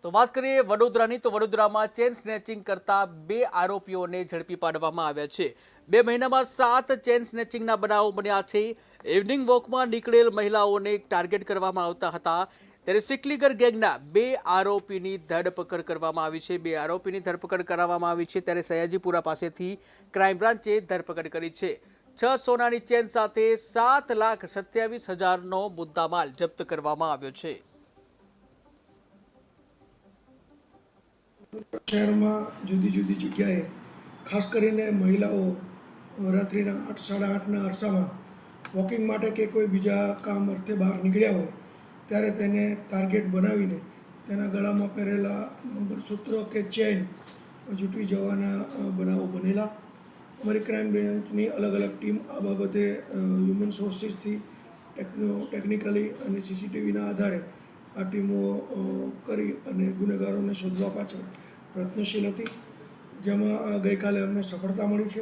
તો વાત કરીએ વડોદરાની તો વડોદરામાં ચેન સ્નેચિંગ કરતા 2 આરોપીઓને ઝડપી પાડવામાં આવ્યા છે। 2 મહિનામાં 7 ચેન સ્નેચિંગના બનાવો બન્યા છે। ઇવનિંગ વોકમાં નીકળેલ મહિલાઓને ટાર્ગેટ કરવામાં આવતા હતા ત્યારે સિકલીગર ગેંગના 2 આરોપીની ધરપકડ કરવામાં આવી છે। 2 આરોપીની ધરપકડ કરવામાં આવી છે ત્યારે સયાજીપુરા પાસેથી ક્રાઇમ બ્રાન્ચે ધરપકડ કરી છે। 6 સોનાની ચેન સાથે 7,27,000નો મુદ્દામાલ જપ્ત કરવામાં આવ્યો છે। શહેરમાં જુદી જુદી જગ્યાએ ખાસ કરીને મહિલાઓ રાત્રિના 8 સાડા 8ના અરસામાં વોકિંગ માટે કે કોઈ બીજા કામ અર્થે બહાર નીકળ્યા હોય ત્યારે તેને ટાર્ગેટ બનાવીને તેના ગળામાં પહેરેલા મંગળસૂત્ર કે ચેન જૂટવી જવાના બનાવો બનેલા। અમારી ક્રાઇમ બ્રાન્ચની અલગ અલગ ટીમ આ બાબતે હ્યુમન સોર્સિસથી ટેકનિકલી અને સીસીટીવીના આધારે આ ટીમો કરી અને ગુનેગારોને શોધવા પાછળ પ્રયત્નશીલ હતી, જેમાં ગઈકાલે અમને સફળતા મળી છે।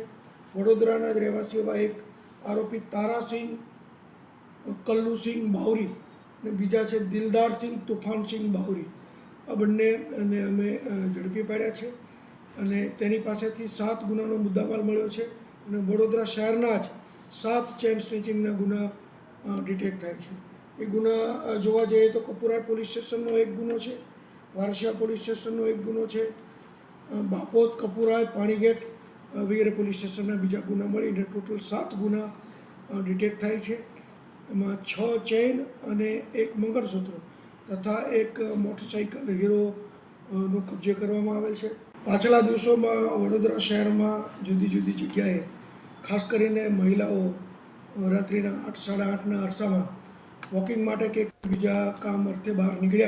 વડોદરાના જ રહેવાસી એવા એક આરોપી તારાસિંહ કલ્લુસિંહ બાવરી અને બીજા છે દિલદારસિંહ તુફાનસિંહ બાવરી, આ બંનેને અમે ઝડપી પાડ્યા છે અને તેની પાસેથી 7 ગુનાનો મુદ્દામાલ મળ્યો છે અને વડોદરા શહેરના જ 7 ચેન સ્નેચિંગના ગુના ડિટેક્ટ થાય છે। એ ગુના જોવા જઈએ તો કપુરા પોલીસ સ્ટેશનનો એક ગુનો છે, વારસિયા પોલીસ સ્ટેશનનો એક ગુનો છે, બાપોદ, કપુરા, પાણીગેટ વગેરે પોલીસ સ્ટેશનના બીજા ગુના મળીને ટોટલ 7 ગુના ડિટેક્ટ થાય છે। એમાં 6 ચેન અને 1 મંગળસૂત્ર તથા એક મોટરસાઇકલ હીરોનો કબજે કરવામાં આવેલ છે। પાછલા દિવસોમાં વડોદરા શહેરમાં જુદી જુદી જગ્યાએ ખાસ કરીને મહિલાઓ રાત્રિના 8 સાડા 8ના અરસામાં વોકિંગ માટે કે બીજા કામ અર્થે બહાર નીકળ્યા